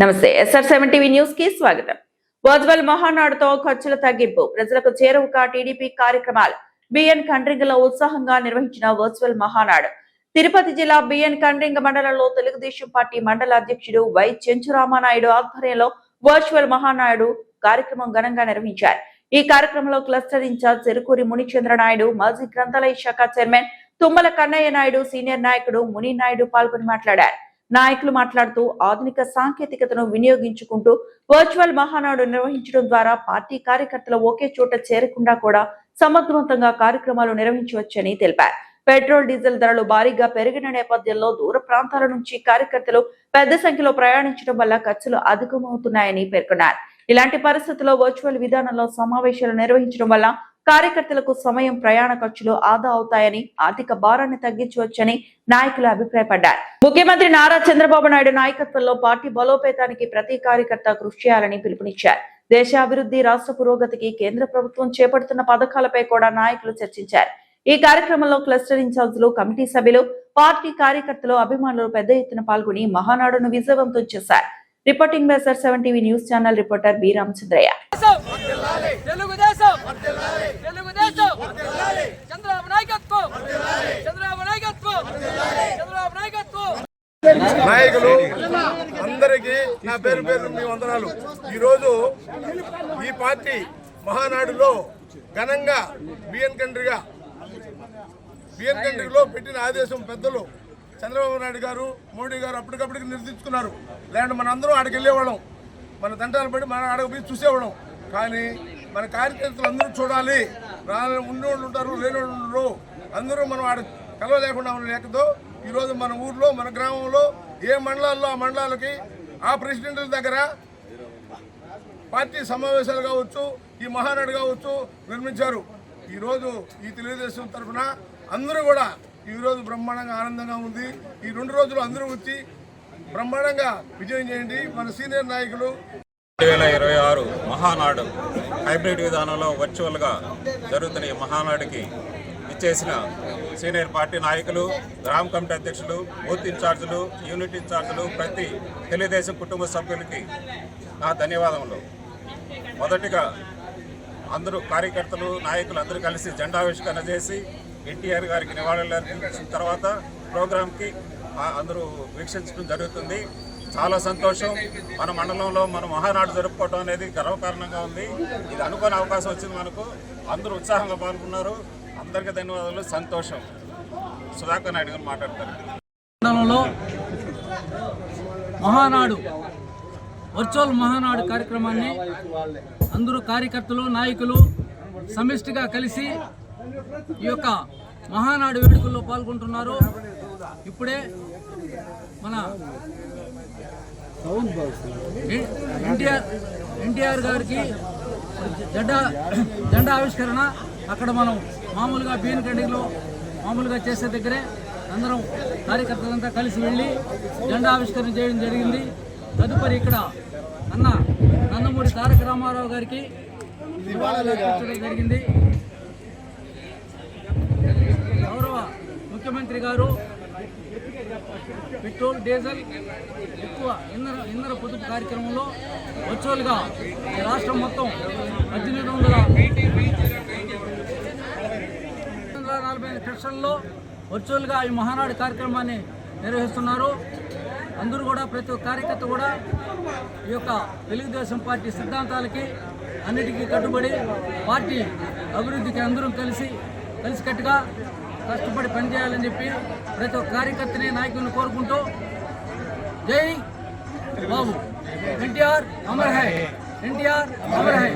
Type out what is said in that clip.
నమస్తే SR7 TV news కి స్వాగతం. వర్చువల్ మహానాడుతో ఖర్చుల తగ్గింపు, ప్రజలకు చేరువగా టీడీపీ కార్యక్రమాలు. బిఎన్ కండ్రింగలో ఉత్సాహంగా నిర్వహించిన వర్చువల్ మహానాడు. తిరుపతి జిల్లా బిఎన్ కండ్రింగ మండలంలో తెలుగుదేశం పార్టీ మండల అధ్యక్షుడు వై చెంచురామానాయుడు ఆధ్వర్యంలో వర్చువల్ మహానాడు కార్యక్రమం ఘనంగా నిర్వహించారు. ఈ కార్యక్రమంలో క్లస్టర్ ఇన్ఛార్జ్ చెరుకూరి మునిచంద్రనాయుడు, మాజీ గ్రంథాలయ శాఖ చైర్మన్ తుమ్మల కన్నయ్య నాయుడు, సీనియర్ నాయకుడు ముని నాయుడు పాల్గొని మాట్లాడారు. నాయకులు మాట్లాడుతూ ఆధునిక సాంకేతికతను వినియోగించుకుంటూ వర్చువల్ మహానాడు నిర్వహించడం ద్వారా పార్టీ కార్యకర్తలు ఒకే చోట చేరకుండా కూడా సమర్థవంతంగా కార్యక్రమాలు నిర్వహించవచ్చని తెలిపారు. పెట్రోల్, డీజిల్ ధరలు భారీగా పెరిగిన నేపథ్యంలో దూర ప్రాంతాల నుంచి కార్యకర్తలు పెద్ద సంఖ్యలో ప్రయాణించడం వల్ల ఖర్చులు అధికమవుతున్నాయని పేర్కొన్నారు. ఇలాంటి పరిస్థితుల్లో వర్చువల్ విధానంలో సమావేశాలు నిర్వహించడం వల్ల కార్యకర్తలకు సమయం, ప్రయాణ ఖర్చులు ఆదా అవుతాయని, ఆర్థిక భారాన్ని తగ్గించవచ్చని నాయకులు అభిప్రాయపడ్డారు. ముఖ్యమంత్రి నారా చంద్రబాబు నాయుడు నాయకత్వంలో పార్టీ బలోపేతానికి ప్రతి కార్యకర్త కృషి చేయాలని పిలుపునిచ్చారు. దేశ అభివృద్ధి, రాష్ట్ర పురోగతికి కేంద్ర ప్రభుత్వం చేపడుతున్న పథకాలపై కూడా నాయకులు చర్చించారు. ఈ కార్యక్రమంలో క్లస్టర్ ఇన్ఛార్జీలు, కమిటీ సభ్యులు, పార్టీ కార్యకర్తలు, అభిమానులు పెద్ద ఎత్తున పాల్గొని మహానాడును విజయవంతం చేశారు. Reporting by SR7 TV news channel reporter B Ramachandraiah. నాయకులు అందరికీ నా పేరు మీ వందనాలు. ఈరోజు ఈ పార్టీ మహానాడులో ఘనంగా బిఎన్ కండ్రిలో పెట్టిన ఆదేశం పెద్దలు చంద్రబాబు నాయుడు గారు, మోడీ గారు అప్పటికప్పటికి నిర్దించుకున్నారు. లేదంటే మన అందరం ఆడికి వెళ్ళేవాళ్ళం, మన తంటాలు పడి మన ఆడకు పోయి చూసేవాళ్ళం. కానీ మన కార్యకర్తలు అందరూ చూడాలి, ఉన్నోళ్ళు ఉంటారు, లేనివాళ్ళు ఉండరు, అందరూ మనం ఆడ కలవలేకుండా ఉన్న లేకతో ఈరోజు మన ఊర్లో, మన గ్రామంలో ఏ మండలాల్లో ఆ మండలాలకి ఆ ప్రెసిడెంట్ల దగ్గర పార్టీ సమావేశాలు కావచ్చు, ఈ మహానాడు కావచ్చు నిర్మించారు. ఈరోజు ఈ తెలుగుదేశం తరఫున అందరూ కూడా ఈరోజు బ్రహ్మాండంగా ఆనందంగా ఉంది. ఈ 2 రోజులు అందరూ వచ్చి బ్రహ్మాండంగా విజయం చేయండి. మన సీనియర్ నాయకులు 2026 మహానాడు హైబ్రిడ్ విధానంలో వర్చువల్గా జరుగుతున్న ఈ మహానాడుకి ఇచ్చేసిన సీనియర్ పార్టీ నాయకులు, గ్రామ కమిటీ అధ్యక్షులు, బూత్ ఇన్ఛార్జీలు, యూనిట్ ఇన్ఛార్జీలు, ప్రతి తెలుగుదేశం కుటుంబ సభ్యులకి నా ధన్యవాదములు. మొదటిగా అందరూ కార్యకర్తలు, నాయకులు అందరూ కలిసి జెండావిష్కరణ చేసి ఎన్టీఆర్ గారికి నివాళులు అర్పించిన తర్వాత ప్రోగ్రాంకి అందరూ వీక్షించడం జరుగుతుంది. చాలా సంతోషం. మన మండలంలో మన మహానాడు జరుపుకోవడం అనేది గర్వకారణంగా ఉంది. ఇది అనుకోని అవకాశం వచ్చింది మనకు. అందరూ ఉత్సాహంగా పాల్గొన్నారు. అందరికీ ధన్యవాదాలు. సంతోషం. సుధాకర్ నాయుడు గారు మాట్లాడతారు. మండలంలో మహానాడు వర్చువల్ మహానాడు కార్యక్రమాన్ని అందరూ కార్యకర్తలు, నాయకులు సమిష్టిగా కలిసి ఈ యొక్క మహానాడు వేడుకల్లో పాల్గొంటున్నారు. ఇప్పుడే మన ఎన్టీఆర్ గారికి జెండా ఆవిష్కరణ అక్కడ మనం మామూలుగా బిఎన్ కండింగ్లో మామూలుగా చేసే దగ్గరే అందరం కార్యకర్తలంతా కలిసి వెళ్ళి జెండా ఆవిష్కరణ చేయడం జరిగింది. తదుపరి ఇక్కడ నందమూరి తారక రామారావు గారికి నివాళులు అర్పించడం జరిగింది. గౌరవ ముఖ్యమంత్రి గారు పెట్రోల్, డీజిల్ ఎక్కువ ఇంధన పొదుపు కార్యక్రమంలో వర్చువల్గా రాష్ట్రం మొత్తం 1845 సెక్షన్లో వర్చువల్గా ఈ మహానాడు కార్యక్రమాన్ని నిర్వహిస్తున్నారు. అందరూ కూడా, ప్రతి ఒక్క కార్యకర్త కూడా ఈ యొక్క తెలుగుదేశం పార్టీ సిద్ధాంతాలకి అన్నిటికీ కట్టుబడి పార్టీ అభివృద్ధికి అందరూ కలిసికట్టుగా కష్టపడి పనిచేయాలని చెప్పి ప్రతి ఒక్క కార్యకర్తని, నాయకుని కోరుకుంటూ జై బాబు, ఎన్టీఆర్ అమర్ హై, ఎన్టీఆర్ అమర్ హై.